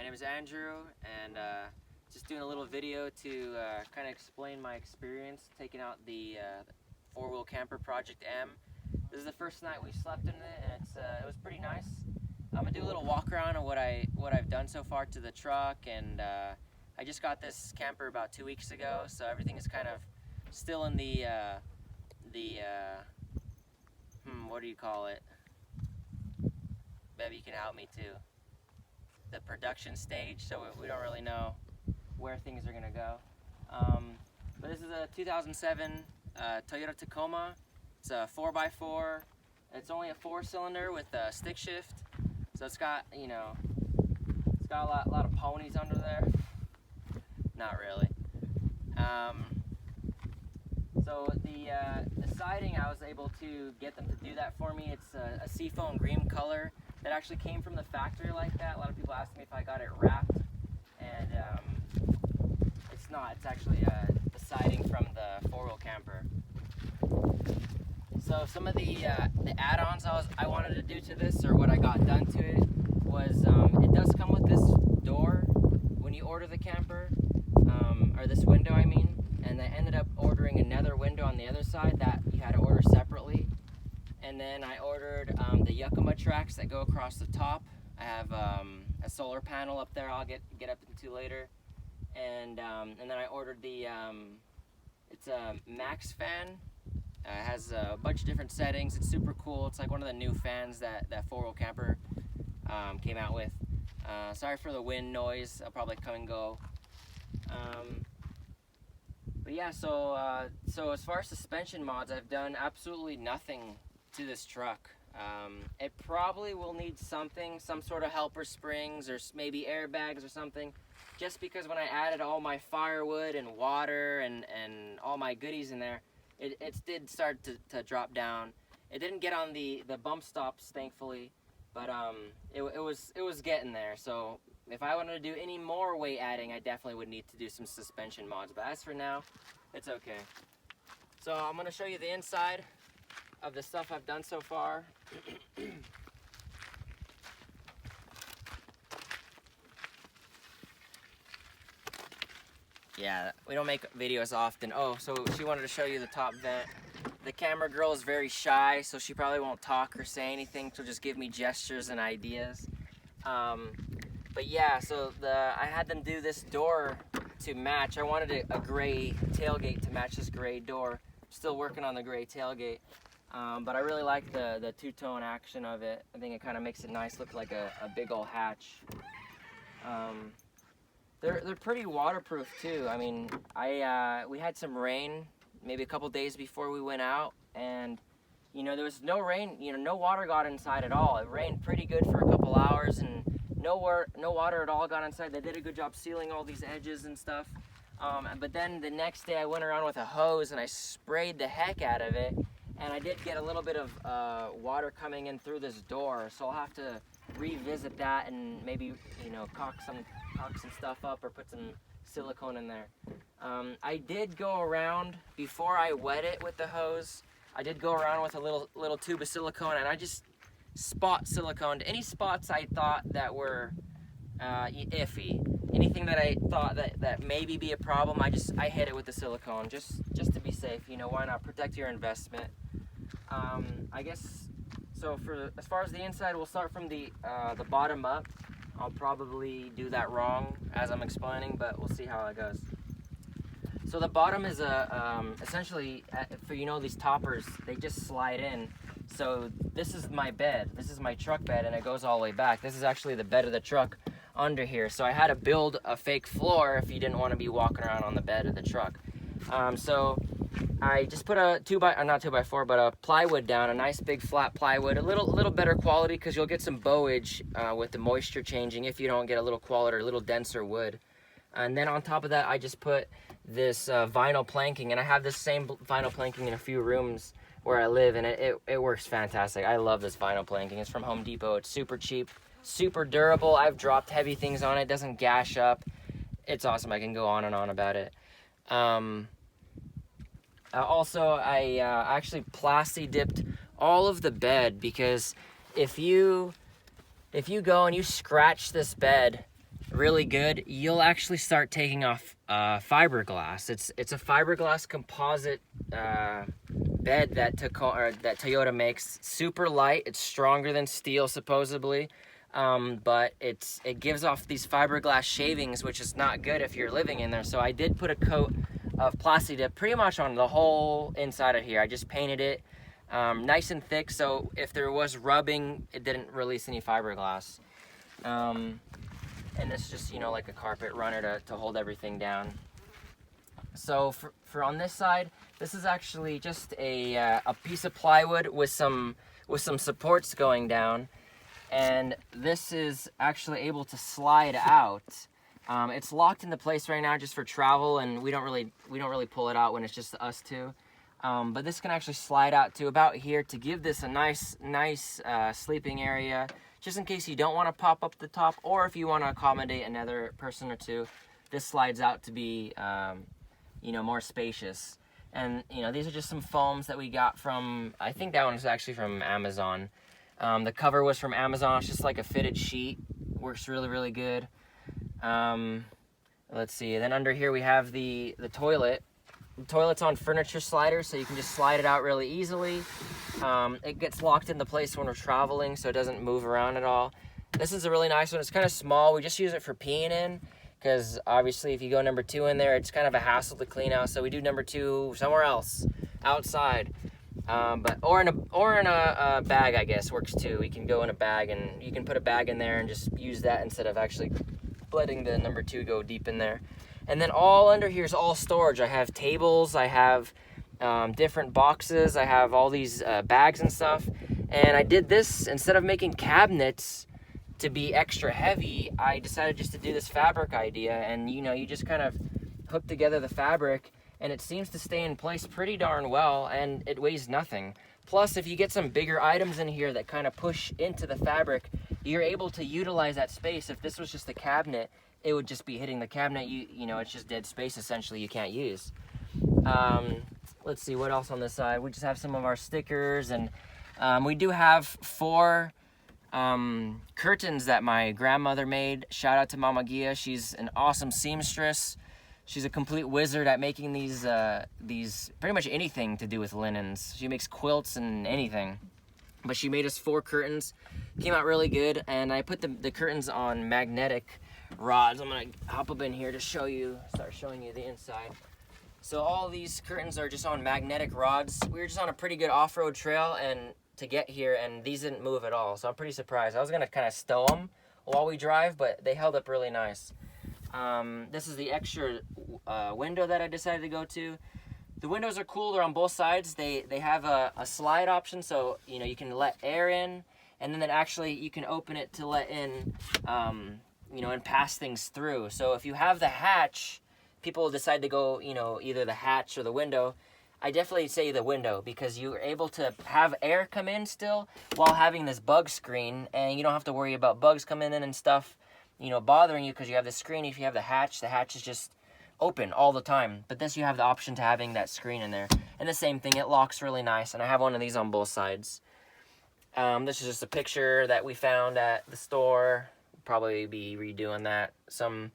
name is Andrew, and just doing a little video to kind of explain my experience taking out the four-wheel camper Project M. This is the first night we slept in it, and it was pretty nice. I'm gonna do a little walk around of what I've done so far to the truck, and I just got this camper about 2 weeks ago, so everything is kind of still in the what do you call it? Maybe you can help me too. The production stage, so we don't really know where things are gonna go. But this is a 2007 Toyota Tacoma. It's a 4x4. It's only a 4-cylinder with a stick shift, so it's got, you know, it's got a lot of ponies under there. Not really. So the siding, I was able to get them to do that for me. It's a seafoam green color that actually came from the factory like that. A lot of people asked me if I got it wrapped, and it's not. It's actually the siding from the four-wheel camper. So some of the add-ons I wanted to do to this, or what I got done to it, was it does come with this door when you order the camper, or this window I mean, and I ended up ordering another window on the other side that you had to order separately. And then I ordered the Yakima tracks that go across the top. I have a solar panel up there I'll get up into later. And then I ordered the, it's a Max fan. It has a bunch of different settings. It's super cool. It's like one of the new fans that four-wheel camper came out with. Sorry for the wind noise. I'll probably come and go. But yeah, so as far as suspension mods, I've done absolutely nothing to this truck. It probably will need some sort of helper springs or maybe airbags or something, just because when I added all my firewood and water and all my goodies in there, it did start to drop down. It didn't get on the bump stops, thankfully, but it was getting there. So if I wanted to do any more weight adding, I definitely would need to do some suspension mods, but as for now, it's okay. So I'm going to show you the inside of the stuff I've done so far. Yeah, we don't make videos often. Oh, so she wanted to show you the top vent. The camera girl is very shy, so she probably won't talk or say anything. She'll just give me gestures and ideas. But yeah, so I had them do this door to match. I wanted a gray tailgate to match this gray door. Still working on the gray tailgate. But I really like the two-tone action of it. I think it kind of makes it nice, look like a big old hatch. They're pretty waterproof too. I mean, we had some rain maybe a couple days before we went out, and you know, there was no rain. You know, no water got inside at all. It rained pretty good for a couple hours, and no water at all got inside. They did a good job sealing all these edges and stuff. But then the next day I went around with a hose and I sprayed the heck out of it, and I did get a little bit of water coming in through this door, so I'll have to revisit that and maybe, you know, caulk some stuff up or put some silicone in there. I did go around before I wet it with the hose. I did go around with a little tube of silicone, and I just spot siliconed any spots I thought that were iffy. Anything that I thought that maybe be a problem, I hit it with the silicone just to be safe. You know, why not protect your investment? I guess so. As far as the inside, we'll start from the bottom up. I'll probably do that wrong as I'm explaining, but we'll see how it goes. So the bottom is essentially, for, you know, these toppers, they just slide in. So this is my bed. This is my truck bed, and it goes all the way back. This is actually the bed of the truck under here. So I had to build a fake floor if you didn't want to be walking around on the bed of the truck. So I just put a not 2x4, but a plywood down, a nice big flat plywood, a little better quality, because you'll get some bowage with the moisture changing if you don't get a little quality or a little denser wood. And then on top of that, I just put this vinyl planking, and I have this same vinyl planking in a few rooms where I live, and it works fantastic. I love this vinyl planking. It's from Home Depot. It's super cheap, super durable. I've dropped heavy things on it. It doesn't gash up. It's awesome. I can go on and on about it. Also, I actually plasti dipped all of the bed, because if you go and you scratch this bed really good, you'll actually start taking off fiberglass. It's a fiberglass composite bed that Toyota makes. Super light. It's stronger than steel supposedly, but it gives off these fiberglass shavings, which is not good if you're living in there. So I did put a coat of plasti dip pretty much on the whole inside of here. I just painted it nice and thick, so if there was rubbing, it didn't release any fiberglass. And it's just, you know, like a carpet runner to hold everything down. So for on this side, this is actually just a piece of plywood with some supports going down, and this is actually able to slide out. It's locked into place right now just for travel, and we don't really pull it out when it's just us two. But this can actually slide out to about here to give this a nice sleeping area, just in case you don't want to pop up the top, or if you want to accommodate another person or two. This slides out to be, you know, more spacious. And, you know, these are just some foams that we got from, I think that one was actually from Amazon. The cover was from Amazon. It's just like a fitted sheet. Works really, really good. Let's see. Then under here we have the toilet. The toilet's on furniture sliders, so you can just slide it out really easily. It gets locked into place when we're traveling, so it doesn't move around at all. This is a really nice one. It's kind of small. We just use it for peeing in, because obviously if you go number 2 in there, it's kind of a hassle to clean out. So we do number 2 somewhere else, outside. Or in a bag, I guess, works too. We can go in a bag, and you can put a bag in there and just use that instead of actually letting the number 2 go deep in there. And then all under here is all storage. I have tables, I have different boxes, I have all these bags and stuff. And I did this, instead of making cabinets to be extra heavy, I decided just to do this fabric idea. And you know, you just kind of hook together the fabric, and it seems to stay in place pretty darn well, and it weighs nothing. Plus, if you get some bigger items in here that kind of push into the fabric, you're able to utilize that space. If this was just a cabinet, it would just be hitting the cabinet. You know, it's just dead space essentially you can't use. Let's see what else on this side. We just have some of our stickers, and we do have 4 curtains that my grandmother made. Shout out to Mama Gia. She's an awesome seamstress. She's a complete wizard at making these pretty much anything to do with linens. She makes quilts and anything. But she made us 4 curtains. Came out really good, and I put the curtains on magnetic rods. I'm gonna hop up in here to start showing you the inside. So all these curtains are just on magnetic rods. We were just on a pretty good off-road trail and to get here, and these didn't move at all. So I'm pretty surprised. I was gonna kind of stow them while we drive, but they held up really nice. This is the extra window that I decided to go to. The windows are cool. They're on both sides. They have a slide option, so you know you can let air in, and then actually you can open it to let in, you know, and pass things through. So if you have the hatch, people decide to go, you know, either the hatch or the window. I definitely say the window, because you're able to have air come in still while having this bug screen, and you don't have to worry about bugs coming in and stuff, you know, bothering you, because you have the screen. If you have the hatch is just open all the time. But this, you have the option to having that screen in there. And the same thing, it locks really nice, and I have one of these on both sides. This is just a picture that we found at the store. Probably be redoing that. Some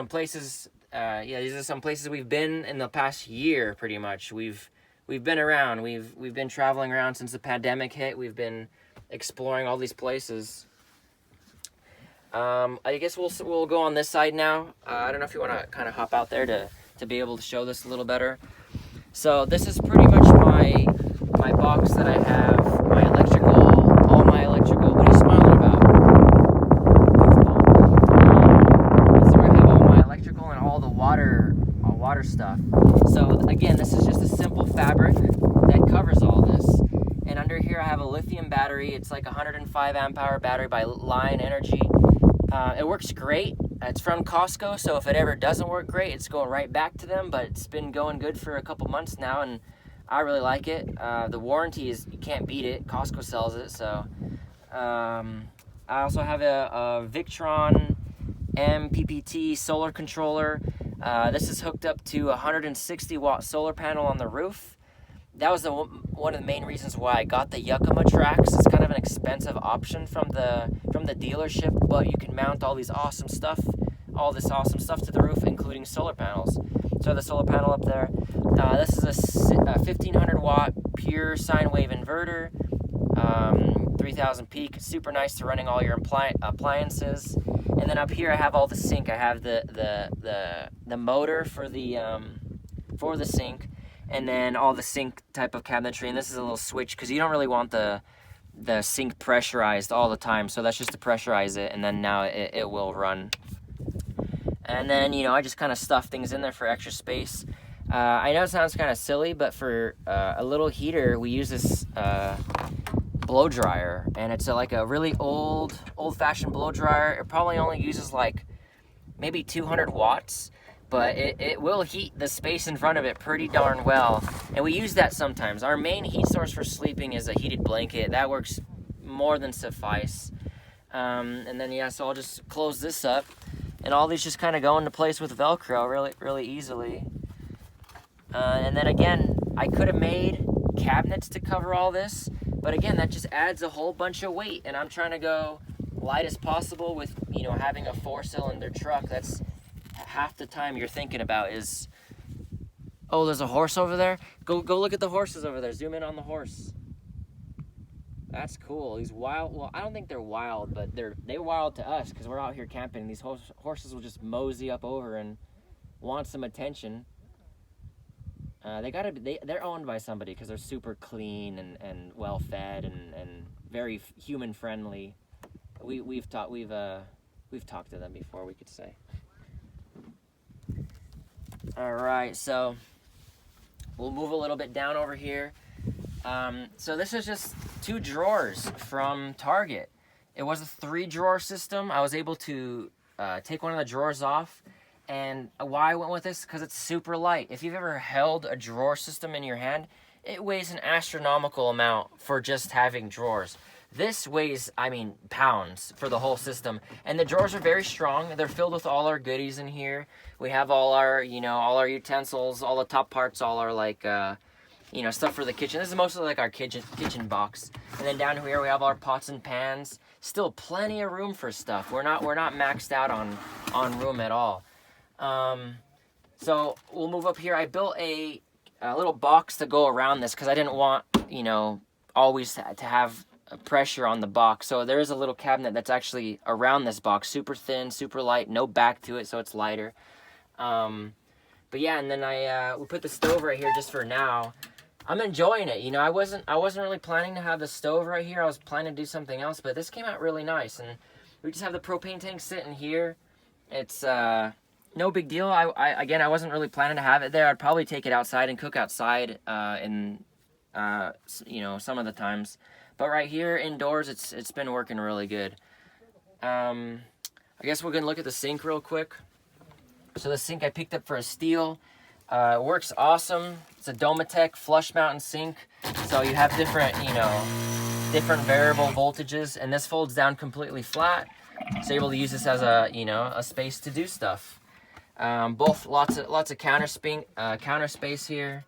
places, yeah, these are some places we've been in the past year. Pretty much, we've been around. We've been traveling around since the pandemic hit. We've been exploring all these places. I guess we'll go on this side now. I don't know if you want to kind of hop out there to be able to show this a little better. So this is pretty much my box that I have, my electrical, all my electrical. What are you smiling about? This is where I have all my electrical and all the water stuff. So again, this is just a simple fabric that covers all this. And under here I have a lithium battery. It's like a 105 amp hour battery by Lion Energy. It works great. It's from Costco, so if it ever doesn't work great, it's going right back to them, but it's been going good for a couple months now, and I really like it. The warranty is, you can't beat it. Costco sells it, so. I also have a Victron MPPT solar controller. This is hooked up to a 160 watt solar panel on the roof. That was one of the main reasons why I got the Yakima tracks. It's kind of an expensive option from the dealership, but you can mount all these awesome stuff all this awesome stuff to the roof, including solar panels. So the solar panel up there. This is a 1500 watt pure sine wave inverter, 3000 peak, super nice to running all your appliances. And then up here I have all the sink. I have the motor for the sink, and then all the sink type of cabinetry. And this is a little switch because you don't really want the sink pressurized all the time, so that's just to pressurize it, and then now it will run. And then, you know, I just kind of stuff things in there for extra space. I know it sounds kind of silly, but for a little heater, we use this blow dryer, and it's like a really old-fashioned blow dryer. It probably only uses like maybe 200 watts, but it will heat the space in front of it pretty darn well. And we use that sometimes. Our main heat source for sleeping is a heated blanket. That works more than suffice. And then, yeah, so I'll just close this up. And all these just kind of go into place with Velcro really easily. And then again, I could have made cabinets to cover all this, but again, that just adds a whole bunch of weight, and I'm trying to go light as possible with, you know, having a 4-cylinder truck. That's half the time you're thinking about is, oh, there's a horse over there? Go look at the horses over there. Zoom in on the horse. That's cool. He's wild. Well, I don't think they're wild, but they're wild to us because we're out here camping. These horses will just mosey up over and want some attention. They're owned by somebody because they're super clean and well fed and very human friendly. We've talked to them before, we could say. All right, so we'll move a little bit down over here. So this is just 2 drawers from Target. It was a 3-drawer system. I was able to take one of the drawers off. And why I went with this? Because it's super light. If you've ever held a drawer system in your hand, it weighs an astronomical amount for just having drawers. This weighs, I mean, pounds for the whole system. And the drawers are very strong. They're filled with all our goodies in here. We have all our, you know, all our utensils, all the top parts, all our, like, you know, stuff for the kitchen. This is mostly like our kitchen box. And then down here we have our pots and pans. Still plenty of room for stuff. We're not maxed out on room at all. So we'll move up here. I built a little box to go around this because I didn't want, you know, always to have pressure on the box. So there is a little cabinet that's actually around this box, super thin, super light, no back to it, so it's lighter. But yeah, and then we put the stove right here just for now. I'm enjoying it. You know, I wasn't really planning to have the stove right here. I was planning to do something else, but this came out really nice. And we just have the propane tank sitting here. It's no big deal. I wasn't really planning to have it there. I'd probably take it outside and cook outside you know, some of the times. But right here indoors, it's been working really good. I guess we're gonna look at the sink real quick. So the sink I picked up for a steal. It works awesome. It's a Domatec flush mountain sink. So you have different variable voltages, and this folds down completely flat. So you're able to use this as a space to do stuff. Both lots of counter space here.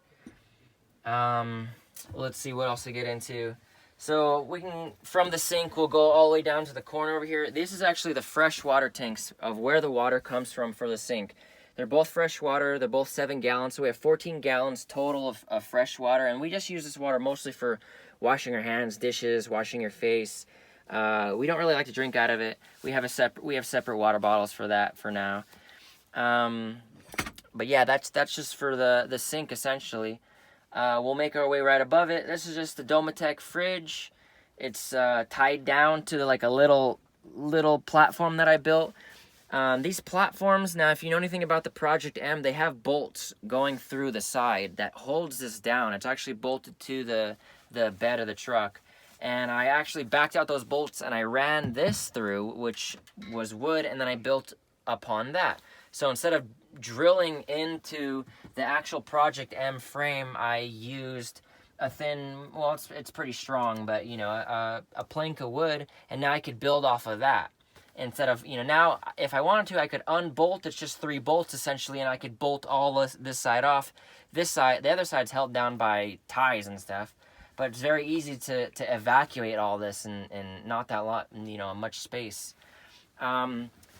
Let's see what else to get into. So we can, from the sink, we'll go all the way down to the corner over here. This is actually the fresh water tanks of where the water comes from for the sink. They're both fresh water. They're both 7 gallons. So we have 14 gallons total of fresh water. And we just use this water mostly for washing our hands, dishes, washing your face. We don't really like to drink out of it. We have separate water bottles for that for now. But yeah, that's just for the sink essentially. We'll make our way right above it. This is just the Domatec fridge. It's tied down to like a little platform that I built. These platforms, now if you know anything about the Project M, they have bolts going through the side that holds this down. It's actually bolted to the bed of the truck. And I actually backed out those bolts and I ran this through, which was wood, and then I built upon that. So instead of drilling into the actual Project M frame, I used a thin, well, it's pretty strong, but, you know, a plank of wood, and now I could build off of that. Instead of, you know, now if I wanted to, I could unbolt. It's just 3 bolts essentially, and I could bolt all this side off. This side, the other side's held down by ties and stuff, but it's very easy to evacuate all this and not that lot, you know, much space.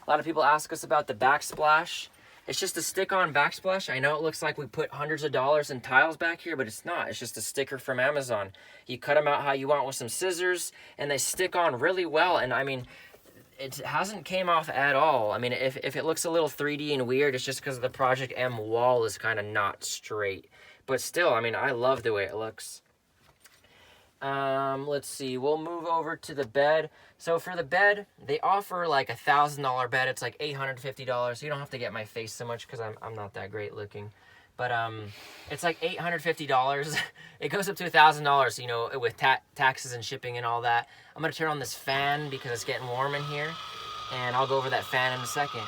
A lot of people ask us about the backsplash. It's just a stick-on backsplash. I know it looks like we put hundreds of dollars in tiles back here, but it's not. It's just a sticker from Amazon. You cut them out how you want with some scissors, and they stick on really well. And I mean, it hasn't came off at all. I mean, if it looks a little 3D and weird, it's just because the Project M wall is kind of not straight. But still, I mean, I love the way it looks. Let's see, we'll move over to the bed. So for the bed, they offer like $1,000 bed. It's like $850. You don't have to get my face so much because I'm not that great looking. But it's like $850. It goes up to $1,000, you know, with taxes and shipping and all that. I'm gonna turn on this fan because it's getting warm in here, and I'll go over that fan in a second.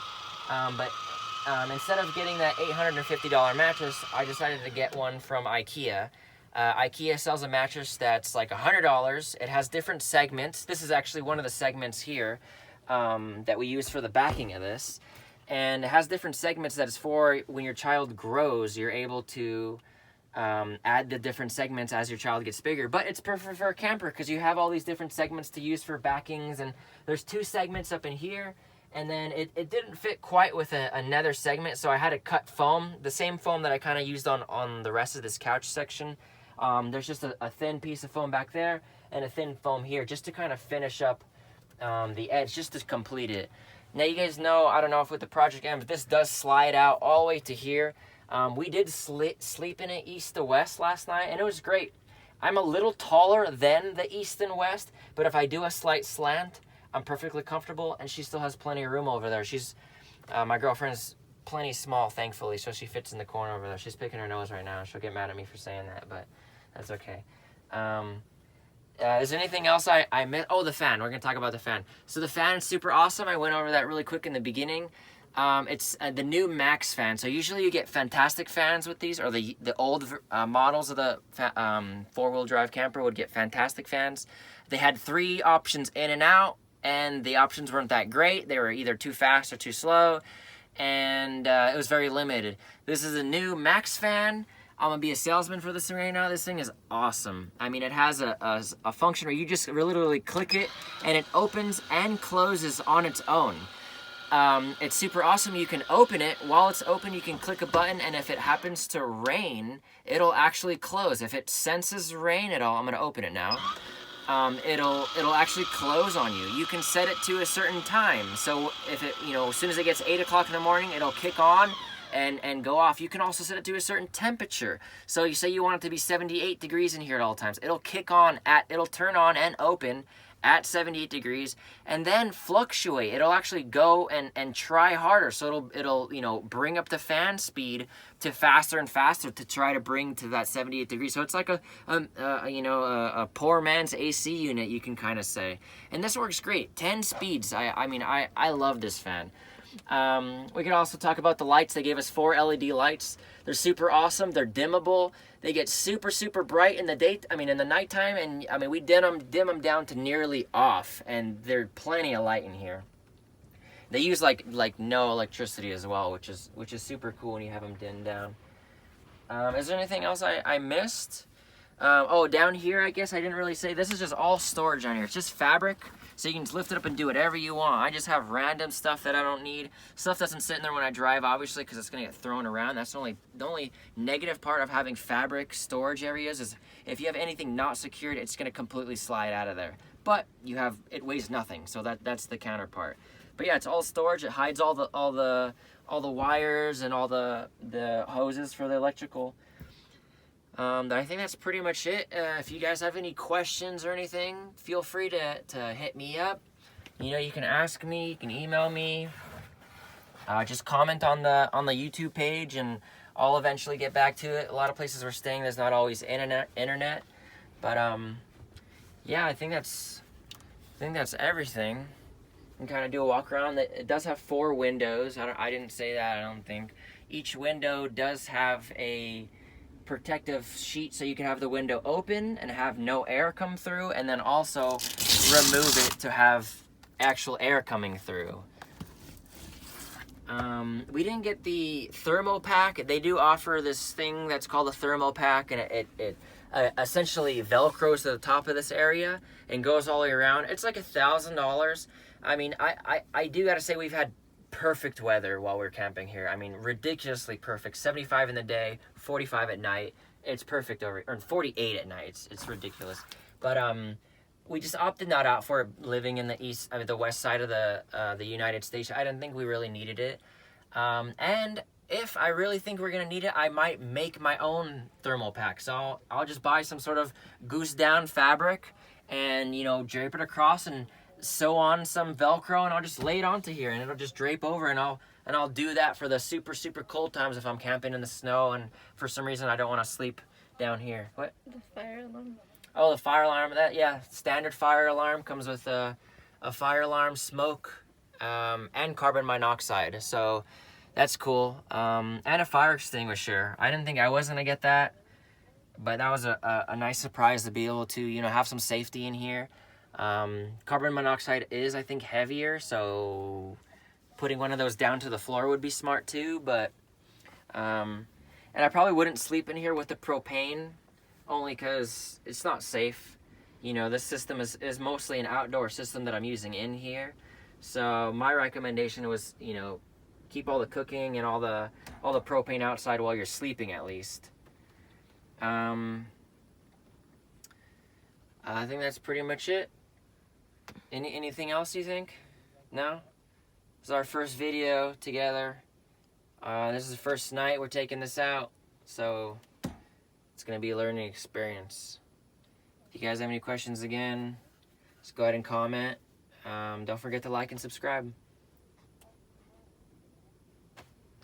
Instead of getting that $850 mattress, I decided to get one from IKEA. IKEA sells a mattress that's like $100. It has different segments. This is actually one of the segments here that we use for the backing of this. And it has different segments that is for when your child grows, you're able to add the different segments as your child gets bigger. But it's perfect for a camper because you have all these different segments to use for backings. And there's 2 segments up in here. And then it didn't fit quite with another segment, so I had to cut foam. The same foam that I kind of used on the rest of this couch section. There's just a thin piece of foam back there and a thin foam here just to kind of finish up the edge, just to complete it. Now you guys know, I don't know if with the Project M, but this does slide out all the way to here. We did sleep in it east to west last night, and it was great. I'm a little taller than the east and west, but if I do a slight slant, I'm perfectly comfortable, and she still has plenty of room over there. She's, my girlfriend's plenty small, thankfully, so she fits in the corner over there. She's picking her nose right now. She'll get mad at me for saying that, but that's okay. Is there anything else I missed? Oh, the fan. We're going to talk about the fan. So the fan is super awesome. I went over that really quick in the beginning. It's the new Max fan. So usually you get fantastic fans with these, or the old models of the four-wheel drive camper would get fantastic fans. They had 3 options in and out, and the options weren't that great. They were either too fast or too slow, and it was very limited. This is a new Max fan. I'm gonna be a salesman for this thing right now. This thing is awesome. I mean, it has a function where you just literally click it, and it opens and closes on its own. It's super awesome. You can open it. While it's open, you can click a button, and if it happens to rain, it'll actually close. If it senses rain at all, I'm gonna open it now. It'll actually close on you. You can set it to a certain time. So if it, you know, as soon as it gets 8 o'clock in the morning, it'll kick on and go off. You can also set it to a certain temperature. So you say you want it to be 78 degrees in here at all times. It'll kick on it'll turn on and open at 78 degrees and then fluctuate. It'll actually go and try harder. So it'll you know, bring up the fan speed to faster and faster to try to bring to that 78 degrees. So it's like a poor man's AC unit, you can kind of say. And this works great. 10 speeds. I mean, I love this fan. We can also talk about the lights. They gave us 4 LED lights. They're super awesome. They're dimmable. They get super, super bright in the in the nighttime, and I mean, we dim them down to nearly off, and there's plenty of light in here. They use like no electricity as well, which is super cool when you have them dimmed down. Is there anything else I missed? Oh, down here, I guess I didn't really say, this is just all storage on here. It's just fabric, so you can lift it up and do whatever you want. I just have random stuff that I don't need. Stuff doesn't sit in there when I drive, obviously, because it's going to get thrown around. That's the only negative part of having fabric storage areas is if you have anything not secured, it's going to completely slide out of there. But it weighs nothing, so that's the counterpart. But yeah, it's all storage. It hides all the wires and all the hoses for the electrical. I think that's pretty much it. If you guys have any questions or anything, feel free to hit me up. You know, you can ask me, you can email me. Just comment on the YouTube page, and I'll eventually get back to it. A lot of places we're staying, there's not always internet. But yeah, I think that's everything. You can kind of do a walk around. It does have 4 windows. I didn't say that, I don't think. Each window does have a protective sheet, so you can have the window open and have no air come through, and then also remove it to have actual air coming through. We didn't get the thermo pack. They do offer this thing that's called a thermo pack, and it essentially velcros to the top of this area and goes all the way around. It's like $1,000. I mean, I do gotta say, we've had perfect weather while we're camping here. I mean, ridiculously perfect. 75 in the day, 45 at night. It's perfect over, or 48 at night. It's ridiculous. But we just opted not out for living in the west side of the United States. I didn't think we really needed it. And if I really think we're gonna need it, I might make my own thermal pack. So I'll just buy some sort of goose down fabric and, you know, drape it across and sew on some Velcro, and I'll just lay it onto here and it'll just drape over, and I'll do that for the super cold times if I'm camping in the snow and for some reason I don't want to sleep down here. What? The fire alarm. Oh, the fire alarm. Yeah, standard fire alarm comes with a fire alarm, smoke, and carbon monoxide. So that's cool. And a fire extinguisher. I didn't think I was gonna get that, but that was a nice surprise to be able to, you know, have some safety in here. Carbon monoxide is, I think, heavier, so putting one of those down to the floor would be smart too. But and I probably wouldn't sleep in here with the propane, only because it's not safe. You know, this system is mostly an outdoor system that I'm using in here. So my recommendation was, you know, keep all the cooking and all the propane outside while you're sleeping, at least. I think that's pretty much it. Anything else you think? No? This is our first video together. This is the first night we're taking this out, so it's gonna be a learning experience. If you guys have any questions, again, just go ahead and comment. Don't forget to like and subscribe.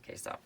Okay, stop.